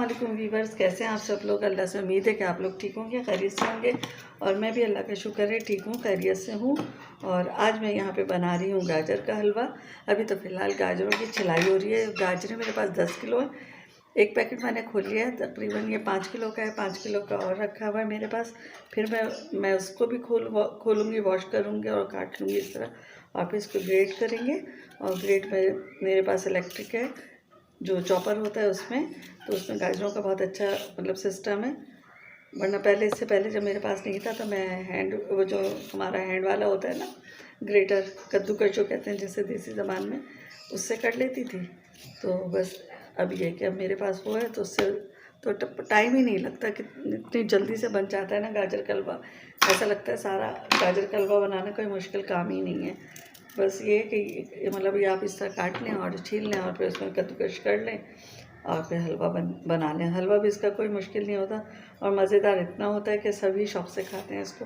वालेकुम वीवर्स, कैसे हैं आप सब लोग। अल्लाह से उम्मीद है कि आप लोग ठीक होंगे, खैरियत से होंगे। और मैं भी अल्लाह का शुक्र है ठीक हूँ, खैरियत से हूँ। और आज मैं यहाँ पे बना रही हूँ गाजर का हलवा। अभी तो फ़िलहाल गाजरों की छिलाई हो रही है। गाजरें मेरे पास 10 किलो है। एक पैकेट मैंने खोल लिया है, तकरीबन ये 5 किलो का है। 5 किलो का और रखा हुआ है मेरे पास। फिर मैं उसको भी खोलूँगी, वॉश करूँगी और काट लूँगी इस तरह। और फिर इसको ग्रेट करेंगे। और ग्रेट में मेरे पास इलेक्ट्रिक है, जो चॉपर होता है उसमें। तो उसमें गाजरों का बहुत अच्छा मतलब सिस्टम है। वरना इससे पहले जब मेरे पास नहीं था तो मैं वो जो हमारा हैंड वाला होता है ना, ग्रेटर, कद्दूकस जो कहते हैं जिसे देसी ज़बान में, उससे कर लेती थी। तो बस अब ये कि अब मेरे पास वो है तो उससे तो टाइम ही नहीं लगता कि इतनी जल्दी से बन जाता है ना गाजर का हलवा। ऐसा लगता है सारा गाजर का हलवा बनाना कोई मुश्किल काम ही नहीं है। बस ये कि मतलब ये आप इस तरह काट लें और छील लें और फिर उसमें कद्दूकस कर लें और फिर हलवा बना लें। हलवा भी इसका कोई मुश्किल नहीं होता और मज़ेदार इतना होता है कि सभी शौक़ से खाते हैं इसको।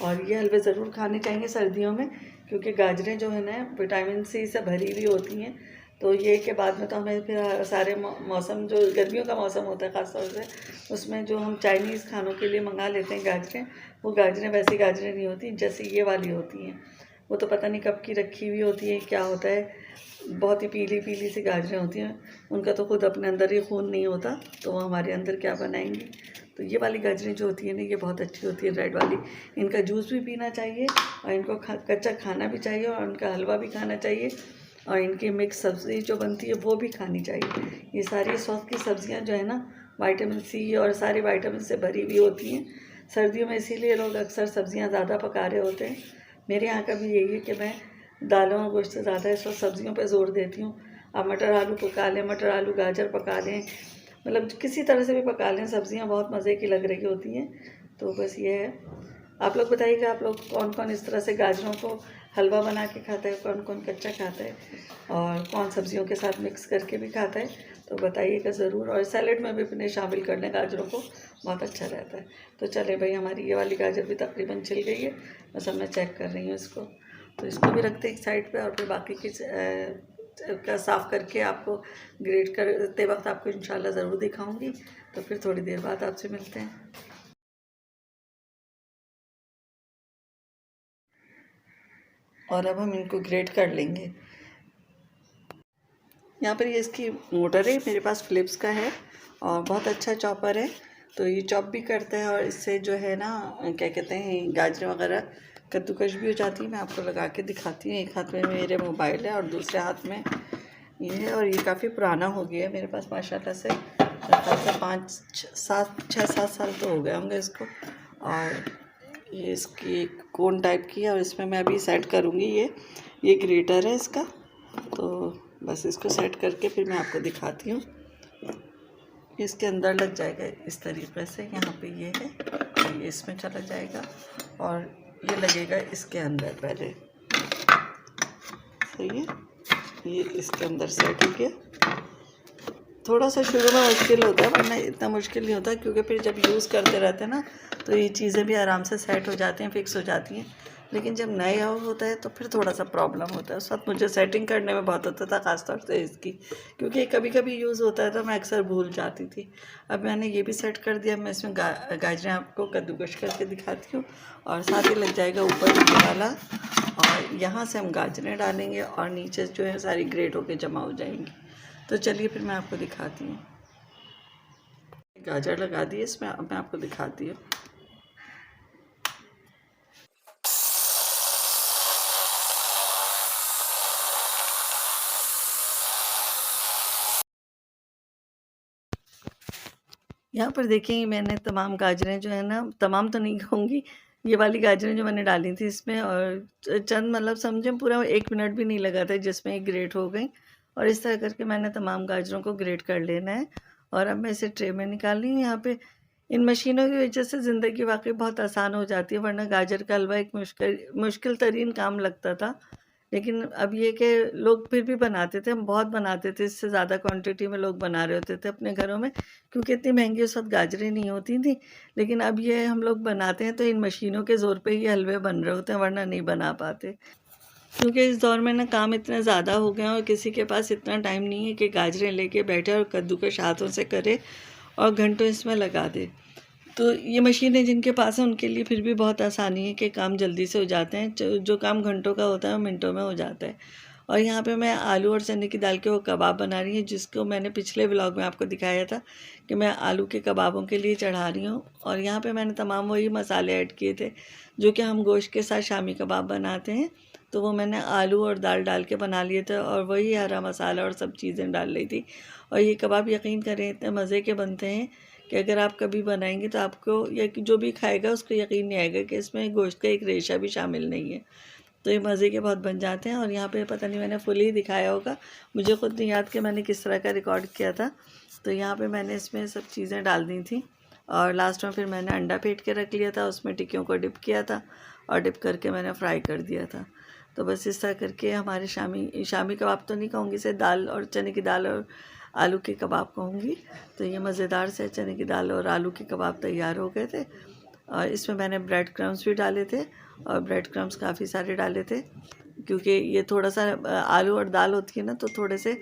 और ये हलवे ज़रूर खाने चाहिए सर्दियों में, क्योंकि गाजरें जो है ना विटामिन सी से भरी हुई होती हैं। तो ये के बाद में तो हमें फिर सारे मौसम, जो गर्मियों का मौसम होता है ख़ास तौर से, उसमें जो हम चाइनीज़ खानों के लिए मंगा लेते हैं गाजरें, वो गाजरें वैसी गाजरें नहीं होती जैसे ये वाली होती हैं। वो तो पता नहीं कब की रखी हुई होती है, क्या होता है, बहुत ही पीली पीली सी गाजरें होती हैं। उनका तो खुद अपने अंदर ही खून नहीं होता, तो वो हमारे अंदर क्या बनाएंगी। तो ये वाली गाजरें जो होती हैं ना, ये बहुत अच्छी होती है, रेड वाली। इनका जूस भी पीना चाहिए और इनको कच्चा खाना भी चाहिए और उनका हलवा भी खाना चाहिए। और इनकी मिक्स सब्ज़ी जो बनती है वो भी खानी चाहिए। ये सारी स्वास्थ्य की सब्ज़ियाँ जो है ना, विटामिन सी और सारी विटामिन से भरी हुई होती हैं। सर्दियों में इसीलिए लोग अक्सर सब्ज़ियाँ ज़्यादा पका रहे होते हैं। मेरे यहाँ का भी यही है कि मैं दालों और गोश्त से ज़्यादा इस वक्त सब्ज़ियों पे ज़ोर देती हूँ। आप मटर आलू पका लें, मटर आलू गाजर पका लें, मतलब किसी तरह से भी पका लें, सब्ज़ियाँ बहुत मज़े की लग रही होती हैं। तो बस ये है। आप लोग बताइएगा, आप लोग कौन कौन इस तरह से गाजरों को हलवा बना के खाता है, कौन कौन कच्चा खाता है और कौन सब्ज़ियों के साथ मिक्स करके भी खाता है, तो बताइएगा ज़रूर। और सैलेड में भी अपने शामिल कर लें गाजरों को, बहुत अच्छा रहता है। तो चले भाई, हमारी ये वाली गाजर भी तकरीबन छिल गई है, बस अब मैं चेक कर रही हूँ इसको। तो इसको भी रखते एक साइड पे और फिर बाकी की का साफ़ करके आपको ग्रेट करते वक्त आपको इंशाल्लाह ज़रूर दिखाऊंगी। तो फिर थोड़ी देर बाद आपसे मिलते हैं। और अब हम इनको ग्रेट कर लेंगे। यहाँ पर ये इसकी मोटर है, मेरे पास फ़िलिप्स का है और बहुत अच्छा चॉपर है। तो ये चॉप भी करता है और इससे जो है ना, क्या कहते हैं, गाजरें वगैरह कद्दूकस भी हो जाती है। मैं आपको लगा के दिखाती हूँ। एक हाथ में मेरे मोबाइल है और दूसरे हाथ में ये है। और ये काफ़ी पुराना हो गया है मेरे पास माशाल्लाह से। मेरे ख्याल से 6-7 साल तो हो गए होंगे इसको। और ये इसकी एक कोन टाइप की है और इसमें मैं अभी सेट करूँगी। ये ग्रेटर है इसका। तो बस इसको सेट करके फिर मैं आपको दिखाती हूँ। इसके अंदर लग जाएगा इस तरीके से, यहाँ पे ये है और ये इसमें चला जाएगा और ये लगेगा इसके अंदर पहले। सही है, ये इसके अंदर सेट हो गया। थोड़ा सा शुरू में मुश्किल होता है, वरना इतना मुश्किल नहीं होता, क्योंकि फिर जब यूज़ करते रहते हैं ना तो ये चीज़ें भी आराम से सेट हो जाती हैं, फिक्स हो जाती हैं। लेकिन जब नया होता है तो फिर थोड़ा सा प्रॉब्लम होता है। उस वक्त मुझे सेटिंग करने में बहुत होता था, ख़ासतौर से इसकी, क्योंकि कभी कभी यूज़ होता है तो मैं अक्सर भूल जाती थी। अब मैंने ये भी सेट कर दिया। मैं इसमें गाजरें आपको कद्दूकस करके दिखाती हूँ और साथ ही लग जाएगा ऊपर ये वाला। और यहाँ से हम गाजरें डालेंगे और नीचे जो है सारी ग्रेट होकर जमा हो जाएंगी। तो चलिए फिर मैं आपको दिखाती हूँ। गाजर लगा दी इसमें, अब मैं आपको दिखाती हूँ। यहाँ पर देखिए, मैंने तमाम गाजरें जो है ना, तमाम तो नहीं कहूँगी, ये वाली गाजरें जो मैंने डाली थी इसमें, और चंद मतलब समझे पूरा 1 मिनट भी नहीं लगा था जिसमें ये ग्रेट हो गई। और इस तरह करके मैंने तमाम गाजरों को ग्रेट कर लेना है। और अब मैं इसे ट्रे में निकाल रही हूँ। यहाँ पे इन मशीनों की वजह से ज़िंदगी वाकई बहुत आसान हो जाती है, वरना गाजर का हलवा एक मुश्किल तरीन काम लगता था। लेकिन अब ये कि लोग फिर भी बनाते थे, हम बहुत बनाते थे, इससे ज़्यादा क्वांटिटी में लोग बना रहे होते थे अपने घरों में, क्योंकि इतनी महंगी उस वक्त गाजरें नहीं होती थी। लेकिन अब ये हम लोग बनाते हैं तो इन मशीनों के ज़ोर पे ये हलवे बन रहे होते हैं, वरना नहीं बना पाते। क्योंकि इस दौर में ना काम इतने ज़्यादा हो गए हैं और किसी के पास इतना टाइम नहीं है कि गाजरें लेके बैठे और कद्दूकस हाथों से करे और घंटों इसमें लगा दे। तो ये मशीनें जिनके पास है उनके लिए फिर भी बहुत आसानी है कि काम जल्दी से हो जाते हैं। जो काम घंटों का होता है वो मिनटों में हो जाता है। और यहाँ पे मैं आलू और चने की दाल के वो कबाब बना रही हूँ, जिसको मैंने पिछले व्लॉग में आपको दिखाया था कि मैं आलू के कबाबों के लिए चढ़ा रही हूँ। और यहाँ पे मैंने तमाम वही मसाले ऐड किए थे जो कि हम गोश्त के साथ शामी कबाब बनाते हैं। तो वो मैंने आलू और दाल डाल के बना लिए थे और वही हरा मसाला और सब चीज़ें डाल ली थी। और ये कबाब यकीन करें इतने मज़े के बनते हैं कि अगर आप कभी बनाएंगे तो आपको या जो भी खाएगा उसको यकीन नहीं आएगा कि इसमें गोश्त का एक रेशा भी शामिल नहीं है। तो ये मज़े के बहुत बन जाते हैं। और यहाँ पे पता नहीं मैंने फुल ही दिखाया होगा, मुझे खुद नहीं याद कि मैंने किस तरह का रिकॉर्ड किया था। तो यहाँ पे मैंने इसमें सब चीज़ें डाल दी थी और लास्ट में फिर मैंने अंडा फेंट के रख लिया था, उसमें टिक्कियों को डिप किया था और डिप करके मैंने फ्राई कर दिया था। तो बस इस तरह करके हमारे शामी कबाब तो नहीं कहूँगी, इसे दाल और चने की दाल और आलू के कबाब कहूँगी। तो ये मज़ेदार से चने की दाल और आलू के कबाब तैयार हो गए थे। और इसमें मैंने ब्रेड क्रम्स भी डाले थे और ब्रेड क्रम्स काफ़ी सारे डाले थे, क्योंकि ये थोड़ा सा आलू और दाल होती है ना तो थोड़े से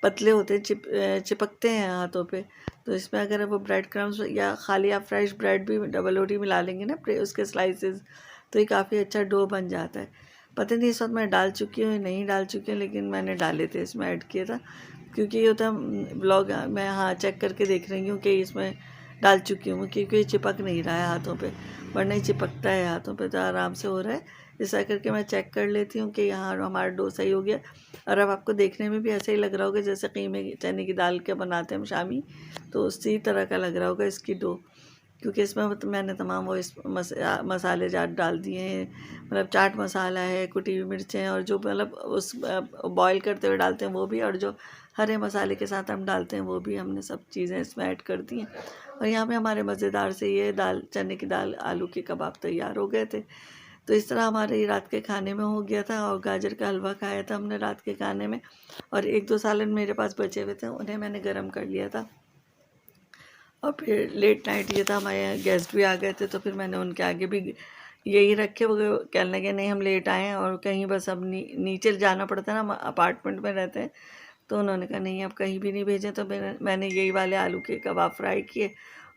पतले होते हैं, चिपकते हैं हाथों पे। तो इसमें अगर वो ब्रेड क्रम्स या खाली आप फ्रेश ब्रेड भी डबल रोटी मिला लेंगे ना उसके स्लाइसेस, तो ये काफ़ी अच्छा डो बन जाता है। पता नहीं इस वक्त मैं डाल चुकी हूँ नहीं डाल चुकी हूँ, लेकिन मैंने डाले थे, इसमें ऐड किया था। क्योंकि ये होता ब्लॉग मैं हाँ चेक करके देख रही हूँ कि इसमें डाल चुकी हूँ, क्योंकि ये चिपक नहीं रहा है हाथों पे, वरना ही चिपकता है हाथों पे। तो आराम से हो रहा है, ऐसा करके मैं चेक कर लेती हूँ कि यहाँ हमारा डो सही हो गया। और अब आपको देखने में भी ऐसा ही लग रहा होगा जैसे कीमे चने की दाल के बनाते हैं हम शामी, तो उसी तरह का लग रहा होगा इसकी डो, क्योंकि इसमें मैंने तमाम वो मसाले जाट डाल दिए हैं। मतलब चाट मसाला है, कुटी हुई मिर्चें, और जो मतलब उस बॉईल करते हुए डालते हैं वो भी, और जो हरे मसाले के साथ हम डालते हैं वो भी, हमने सब चीज़ें इसमें ऐड कर दी हैं। और यहाँ पे हमारे मज़ेदार से ये दाल चने की दाल आलू के कबाब तैयार हो गए थे। तो इस तरह हमारे रात के खाने में हो गया था। और गाजर का हलवा खाया था हमने रात के खाने में, और एक दो सालन मेरे पास बचे हुए थे, उन्हें मैंने गर्म कर लिया था। और फिर लेट नाइट ये था, हमारे यहाँ गेस्ट भी आ गए थे, तो फिर मैंने उनके आगे भी यही रखे। वो कहने लगे नहीं हम लेट आए हैं और कहीं बस अब नीचे जाना पड़ता है ना, अपार्टमेंट में रहते हैं। तो उन्होंने कहा नहीं अब कहीं भी नहीं भेजें। तो मैंने यही वाले आलू के कबाब फ्राई किए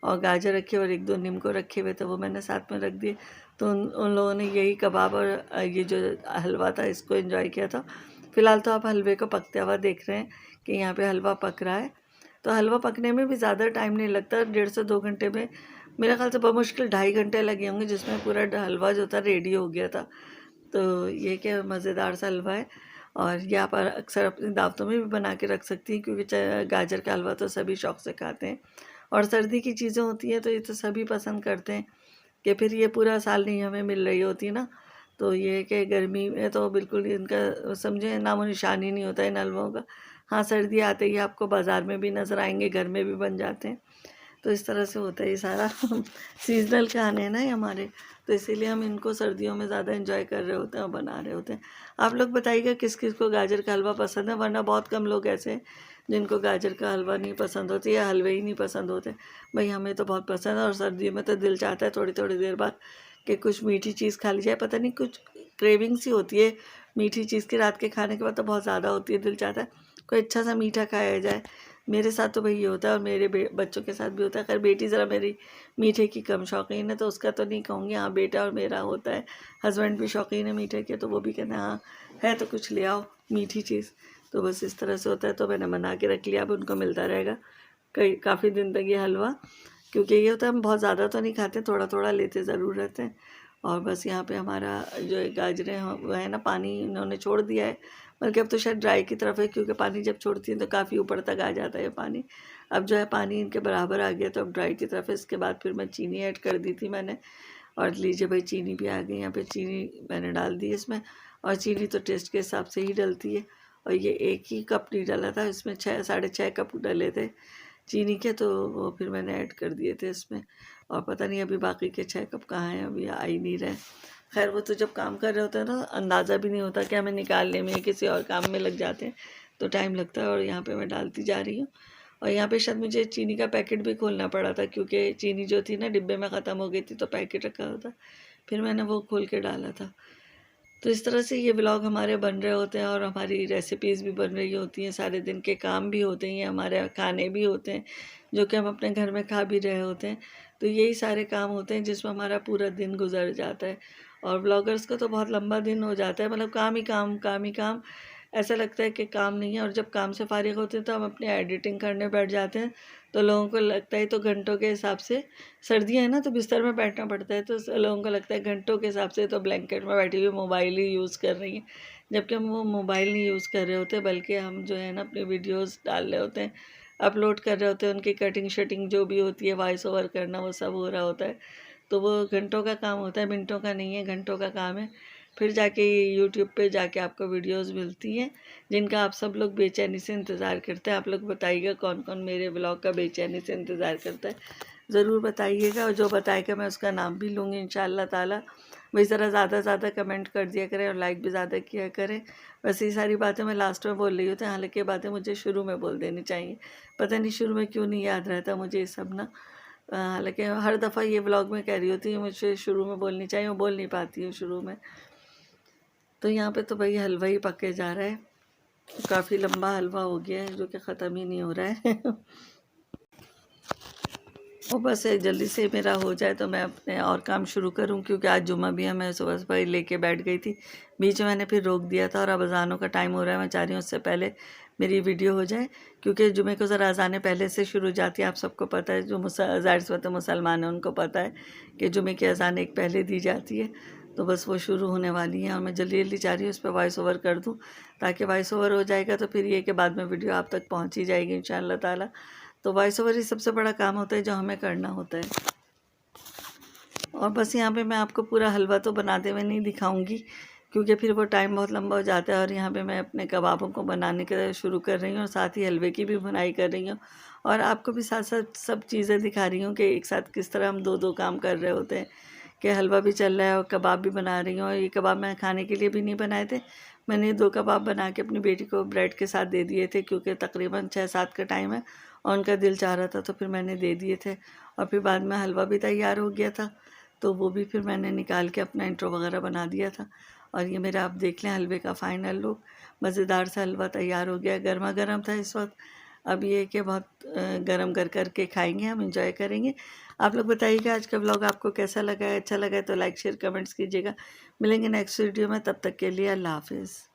और गाजर रखे और एक दो नीम रखे हुए थे, वो मैंने साथ में रख दिए। तो उन लोगों ने यही कबाब और ये जो हलवा था इसको एंजॉय किया था। फ़िलहाल तो आप हलवे को पकते हुआ देख रहे हैं कि यहाँ पे हलवा पक रहा है। तो हलवा पकने में भी ज़्यादा टाइम नहीं लगता, 1.5 से 2 घंटे में, मेरे ख्याल से बमुश्किल 2.5 घंटे लगे होंगे, जिसमें पूरा हलवा जो था रेडी हो गया था। तो ये क्या मज़ेदार सा हलवा है। और ये आप अक्सर अपनी दावतों में भी बना के रख सकती हैं, क्योंकि गाजर का हलवा तो सभी शौक़ से खाते हैं। और सर्दी की चीज़ें होती हैं तो ये तो सभी पसंद करते हैं, कि फिर ये पूरा साल नहीं हमें मिल रही होती है ना। तो ये कि गर्मी में तो बिल्कुल इनका समझे नामो निशान ही नहीं होता इन हलवों का। हाँ, सर्दी आते ही आपको बाज़ार में भी नज़र आएंगे, घर में भी बन जाते हैं। तो इस तरह से होता है ये सारा सीजनल खाने हैं ना ये हमारे, तो इसीलिए हम इनको सर्दियों में ज़्यादा एंजॉय कर रहे होते हैं और बना रहे होते हैं। आप लोग बताइएगा किस किस को गाजर का हलवा पसंद है, वरना बहुत कम लोग ऐसे हैं जिनको गाजर का हलवा नहीं पसंद होती या हलवे ही नहीं पसंद होते। भाई हमें तो बहुत पसंद है, और सर्दियों में तो दिल चाहता है थोड़ी थोड़ी देर बाद कि कुछ मीठी चीज़ खा ली जाए। पता नहीं कुछ क्रेविंग सी होती है मीठी चीज़ की, रात के खाने के बाद तो बहुत ज़्यादा होती है, दिल चाहता है कोई अच्छा सा मीठा खाया जाए। मेरे साथ तो भाई ये होता है, और मेरे बच्चों के साथ भी होता है। खैर बेटी ज़रा मेरी मीठे की कम शौकीन है, तो उसका तो नहीं कहूँगी, हाँ बेटा और मेरा होता है। हस्बैंड भी शौकीन है मीठे के, तो वो भी कहते हैं हाँ है तो कुछ ले आओ मीठी चीज़। तो बस इस तरह से होता है। तो मैंने बना के रख लिया, अब उनको मिलता रहेगा काफ़ी दिन तक ये हलवा, क्योंकि ये होता है हम बहुत ज़्यादा तो नहीं खाते, थोड़ा थोड़ा लेते ज़रूर रहते हैं। और बस यहाँ पे हमारा जो गाजरें हैं वो है ना, पानी इन्होंने छोड़ दिया है, बल्कि अब तो शायद ड्राई की तरफ है, क्योंकि पानी जब छोड़ती है तो काफ़ी ऊपर तक आ जाता है पानी। अब जो है पानी इनके बराबर आ गया, तो अब ड्राई की तरफ है। इसके बाद फिर मैं चीनी ऐड कर दी थी मैंने, और लीजिए भाई चीनी भी आ गई। यहाँ पे चीनी मैंने डाल दी इसमें, और चीनी तो टेस्ट के हिसाब से ही डलती है। और ये एक ही कप नहीं डाला था, इसमें 6-6.5 कप डले थे चीनी के, तो वो फिर मैंने ऐड कर दिए थे इसमें। और पता नहीं अभी बाकी के 6 कप कहाँ हैं, अभी आ ही नहीं रहे। खैर वो तो जब काम कर रहे होते हैं ना, अंदाज़ा भी नहीं होता कि हमें निकालने में किसी और काम में लग जाते हैं, तो टाइम लगता है। और यहाँ पे मैं डालती जा रही हूँ। और यहाँ पे शायद मुझे चीनी का पैकेट भी खोलना पड़ा था, क्योंकि चीनी जो थी ना डिब्बे में ख़त्म हो गई थी, तो पैकेट रखा हुआ था, फिर मैंने वो खोल के डाला था। तो इस तरह से ये व्लॉग हमारे बन रहे होते हैं और हमारी रेसिपीज़ भी बन रही होती हैं, सारे दिन के काम भी होते हैं, हमारे खाने भी होते हैं जो कि हम अपने घर में खा भी रहे होते हैं। तो यही सारे काम होते हैं जिसमें हमारा पूरा दिन गुजर जाता है। और ब्लॉगर्स का तो बहुत लंबा दिन हो जाता है, मतलब काम ही काम, काम ही काम, ऐसा लगता है कि काम नहीं है। और जब काम से फारिग होते हैं तो हम अपनी एडिटिंग करने बैठ जाते हैं, तो लोगों को लगता है, तो घंटों के हिसाब से, सर्दियाँ हैं ना तो बिस्तर में बैठना पड़ता है, तो लोगों को लगता है घंटों के हिसाब से तो ब्लैंकेट में बैठी हुई मोबाइल ही यूज़ कर रही हैं, जबकि हम वो मोबाइल नहीं यूज़ कर रहे होते, बल्कि हम जो है ना अपनी वीडियोज़ डाल रहे होते हैं, अपलोड कर रहे होते हैं, उनकी कटिंग शटिंग जो भी होती है, वॉइस ओवर करना, वो सब हो रहा होता है। तो वो घंटों का काम होता है, मिनटों का नहीं है, घंटों का काम है। फिर जाके यूट्यूब पे जाके आपको वीडियोस मिलती हैं जिनका आप सब लोग बेचैनी से इंतज़ार करते हैं। आप लोग बताइएगा कौन कौन मेरे ब्लॉग का बेचैनी से इंतज़ार करता है, ज़रूर बताइएगा, और जो बताएगा मैं उसका नाम भी लूँगी इंशाअल्लाह ताला। वही ज़रा ज़्यादा से ज़्यादा कमेंट कर दिया करें और लाइक भी ज़्यादा किया करें। वैसे ये सारी बातें मैं लास्ट में बोल रही होती हूँ, हालांकि ये बातें मुझे शुरू में बोल देनी चाहिए, पता नहीं शुरू में क्यों नहीं याद रहता मुझे ये सब ना। हालांकि हर दफ़ा ये व्लॉग में कह रही होती हूँ मुझे शुरू में बोलनी चाहिए, वो बोल नहीं पाती हूँ शुरू में। तो यहाँ पे तो भाई हलवा ही पके जा रहा है, काफ़ी लंबा हलवा हो गया है जो कि ख़त्म ही नहीं हो रहा है। और बस जल्दी से मेरा हो जाए तो मैं अपने और काम शुरू करूं, क्योंकि आज जुम्मा भी है। मैं सुबह सुबह ही लेके बैठ गई थी, बीच में मैंने फिर रोक दिया था, और अब अज़ानों का टाइम हो रहा है। मैं चाह रही हूँ उससे पहले मेरी वीडियो हो जाए, क्योंकि जुमे को ज़रा अज़ानें पहले से शुरू हो जाती है। आप सबको पता है, जो ज़ाहिर सी बात है मुसलमान हैं उनको पता है कि जुमे की अज़ान एक पहले दी जाती है। तो बस वो शुरू होने वाली हैं और मैं जल्दी जल्दी चाह रही हूँ उस पर वॉइस ओवर कर दूँ, ताकि वॉइस ओवर हो जाएगा तो फिर ये कि बाद में वीडियो आप तक पहुँच ही जाएगी इंशाअल्लाह ताला। तो वॉइस ओवर ही सबसे बड़ा काम होता है जो हमें करना होता है। और बस यहाँ पे मैं आपको पूरा हलवा तो बनाते हुए नहीं दिखाऊंगी, क्योंकि फिर वो टाइम बहुत लंबा हो जाता है। और यहाँ पे मैं अपने कबाबों को बनाने के शुरू कर रही हूँ और साथ ही हलवे की भी बुनाई कर रही हूँ, और आपको भी साथ साथ सब चीज़ें दिखा रही हूँ कि एक साथ किस तरह हम दो दो काम कर रहे होते हैं, कि हलवा भी चल रहा है और कबाब भी बना रही हूँ। और ये कबाब मैं खाने के लिए भी नहीं बनाए थे, मैंने 2 कबाब बना के अपनी बेटी को ब्रेड के साथ दे दिए थे, क्योंकि तकरीबन 6-7 का टाइम है और उनका दिल चाह रहा था, तो फिर मैंने दे दिए थे। और फिर बाद में हलवा भी तैयार हो गया था, तो वो भी फिर मैंने निकाल के अपना इंट्रो वगैरह बना दिया था। और ये मेरा आप देख लें हलवे का फाइनल लुक, मज़ेदार सा हलवा तैयार हो गया, गर्मा गर्म था इस वक्त। अब ये कि बहुत गर्म कर के खाएंगे, हम इंजॉय करेंगे। आप लोग बताइएगा आज का व्लॉग आपको कैसा लगा है, अच्छा लगा है तो लाइक शेयर कमेंट्स कीजिएगा। मिलेंगे नेक्स्ट वीडियो में, तब तक के लिए अल्लाह हाफिज़।